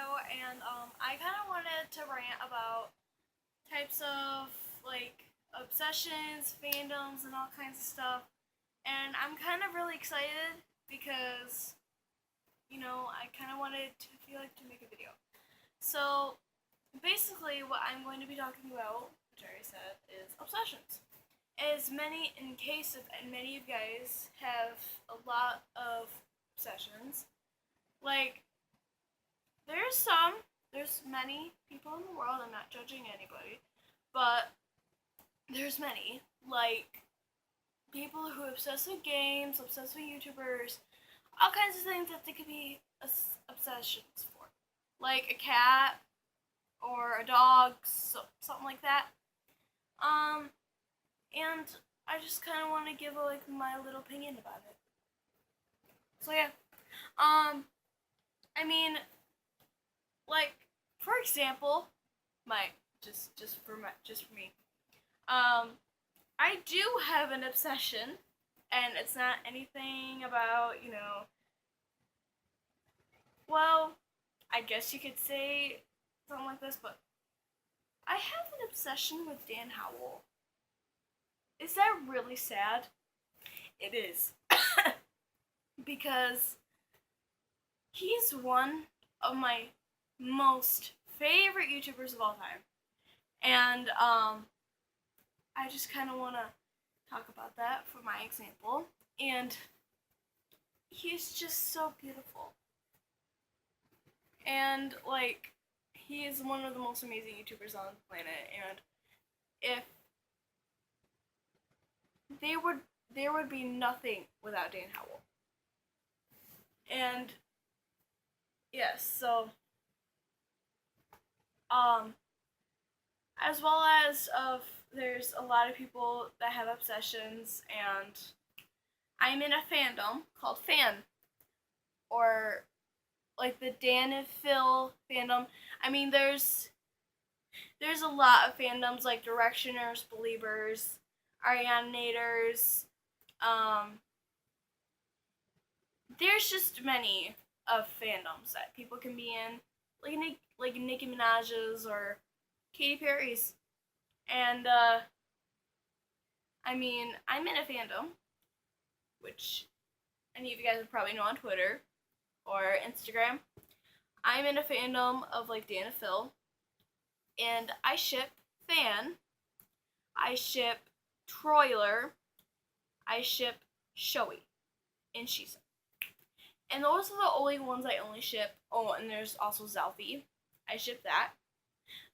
video, and I kind of wanted to rant about types of obsessions, fandoms, and all kinds of stuff. And I'm kind of really excited because I kind of wanted to make a video. So basically, what I'm going to be talking about, which I already said, is obsessions. As many, in case of and many of you guys have a lot of obsessions, like there's many people in the world, I'm not judging anybody, but there's many, like, people who obsess with games, obsess with YouTubers, all kinds of things that they could be obsessions for. Like a cat, or a dog, something like that. And I just kind of want to give my little opinion about it. So yeah, I mean, like, for example, my just for me. I do have an obsession, and it's not anything about well, I guess you could say something like this, but I have an obsession with Dan Howell. Is that really sad? It is. Because he's one of my most favorite YouTubers of all time. And I just kind of want to talk about that for my example. And he's just so beautiful. And he is one of the most amazing YouTubers on the planet. And if there would be nothing without Dan Howell. And yes, so as well as there's a lot of people that have obsessions, and I'm in a fandom called Fan, or like the Dan and Phil fandom. I mean, there's a lot of fandoms like Directioners, Beliebers, Arianators. There's just many of fandoms that people can be in, like Nicki Minaj's or Katy Perry's. And I mean, I'm in a fandom, which any of you guys would probably know on Twitter or Instagram. I'm in a fandom of Dan and Phil, and I ship Fan, I ship Troiler, I ship Shoei, and Shisa. And those are the only ones I only ship. Oh, and there's also Zalfie. I ship that.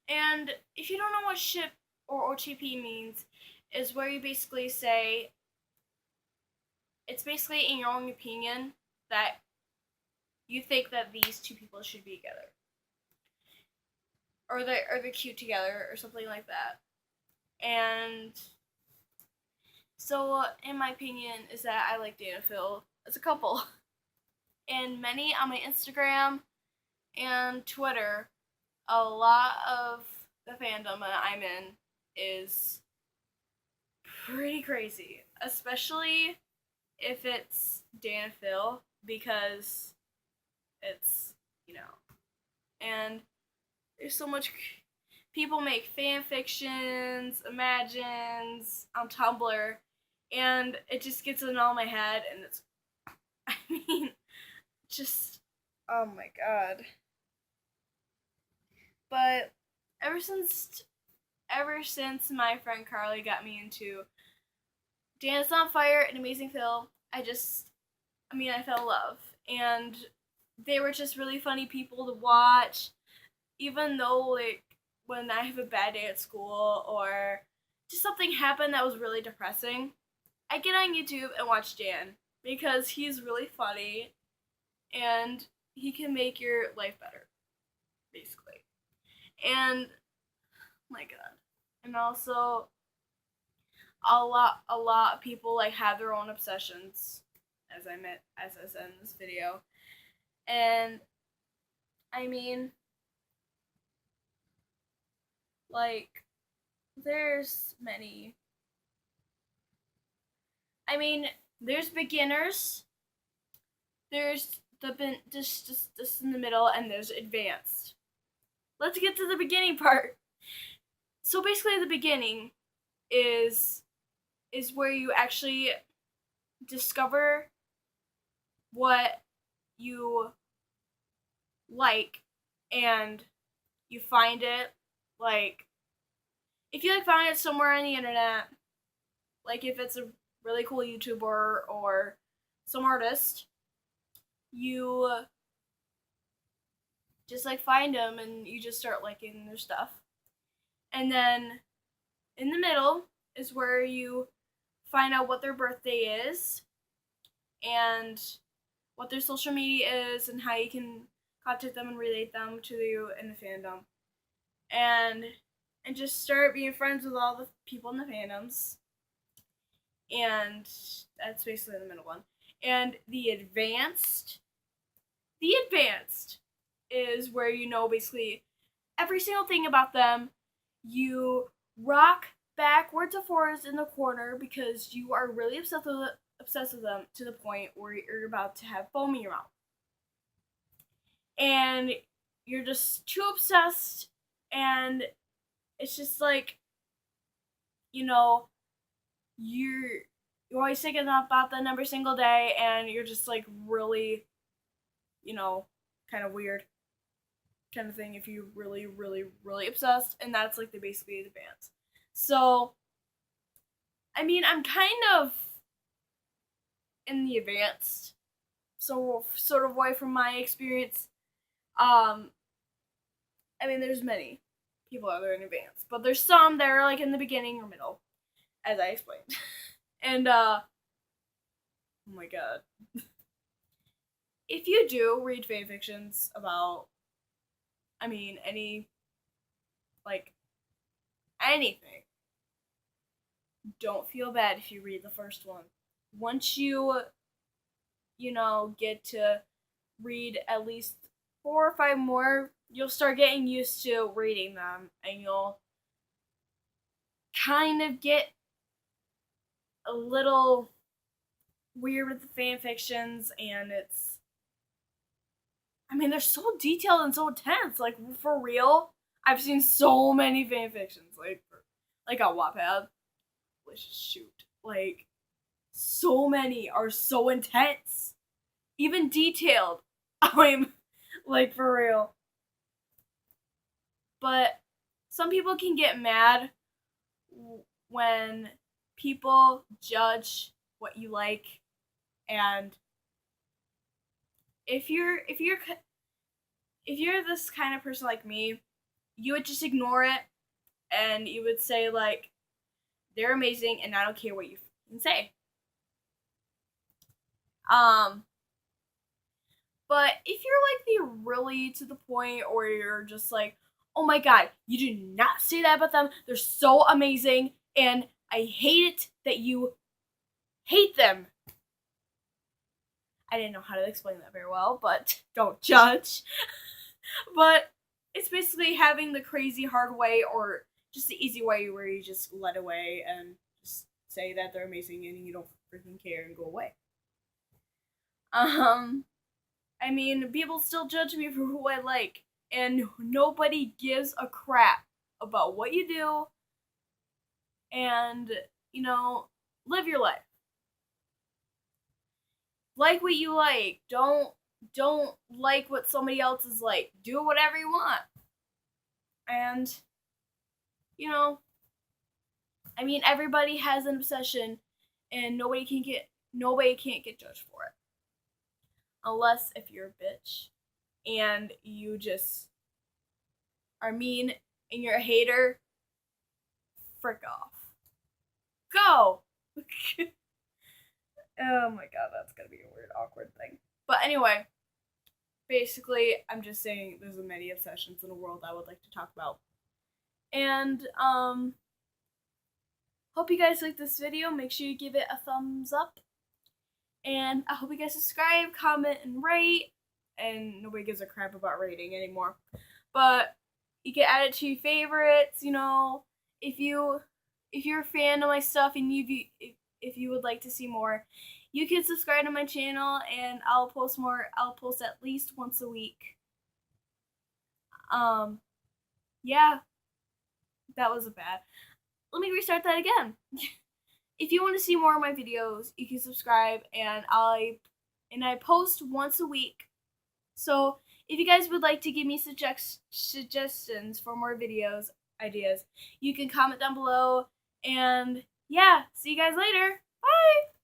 And if you don't know what ship or OTP means, is where you basically say, it's basically in your own opinion that you think that these two people should be together, or they're cute together, or something like that. And so, in my opinion, is that I like Dan and Phil as a couple. And many on my Instagram and Twitter, a lot of the fandom that I'm in is pretty crazy, especially if it's Dan and Phil, because it's, and there's so much. People make fan fictions, imagines on Tumblr, and it just gets in all my head, and it's, I mean, just, oh my god. But ever since my friend Carly got me into Dance on Fire and Amazing Phil, I fell in love. And they were just really funny people to watch, even though, when I have a bad day at school, or just something happened that was really depressing, I get on YouTube and watch Dan, because he's really funny, and he can make your life better, basically. And my god. And also, a lot of people have their own obsessions, as I said in this video. And I mean, there's many. I mean, there's beginners, there's just in the middle, and there's advanced. Let's get to the beginning part. So basically, the beginning is where you actually discover what you like, and you find it, like, if you find it somewhere on the internet, like if it's a really cool YouTuber or some artist, you just find them and you just start liking their stuff. And then in the middle is where you find out what their birthday is and what their social media is and how you can contact them and relate them to you in the fandom. And just start being friends with all the people in the fandoms. And that's basically the middle one. And the advanced is where you know basically every single thing about them. You rock backwards and forwards in the corner because you are really obsessed with them to the point where you're about to have foam in your mouth. And you're just too obsessed, and it's just like, you're always thinking about them every single day, and you're just really, kind of weird kind of thing if you're really, really, really obsessed, and that's basically the bands. So, I mean, I'm kind of in the advanced, so sort of way from my experience. I mean, there's many people out there in advanced, but there's some that are in the beginning or middle, as I explained. And oh my god. If you do read fanfictions about, anything, don't feel bad if you read the first one. Once you get to read at least 4 or 5 more, you'll start getting used to reading them, and you'll kind of get a little weird with the fan fictions, and they're so detailed and so intense. For real, I've seen so many fan fictions, on Wattpad. Let's just shoot. So many are so intense, even detailed. I'm for real. But some people can get mad when people judge what you like, and if you're this kind of person like me, you would just ignore it, and you would say they're amazing and I don't care what you can say. But if you're the really to the point, or you're just oh my god, you do not say that about them, they're so amazing, and I hate it that you hate them. I didn't know how to explain that very well, but don't judge. But it's basically having the crazy hard way, or just the easy way where you just let away and just say that they're amazing and you don't freaking care and go away. People still judge me for who I like, and nobody gives a crap about what you do, and, live your life. Like what you like. Don't like what somebody else is like. Do whatever you want. And, everybody has an obsession, and nobody can't get judged for it. Unless if you're a bitch and you just are mean and you're a hater, frick off. Go! Oh my god, that's gonna be a weird, awkward thing. But anyway, basically, I'm just saying there's many obsessions in the world I would like to talk about. And, hope you guys like this video. Make sure you give it a thumbs up. And I hope you guys subscribe, comment, and rate. And nobody gives a crap about rating anymore. But you can add it to your favorites, if you're a fan of my stuff and if you would like to see more, you can subscribe to my channel, and I'll post more. I'll post at least once a week. Yeah, that was bad. Let me restart that again. If you want to see more of my videos, you can subscribe, and I post once a week. So if you guys would like to give me suggestions for more videos, ideas, you can comment down below. And yeah, see you guys later. Bye!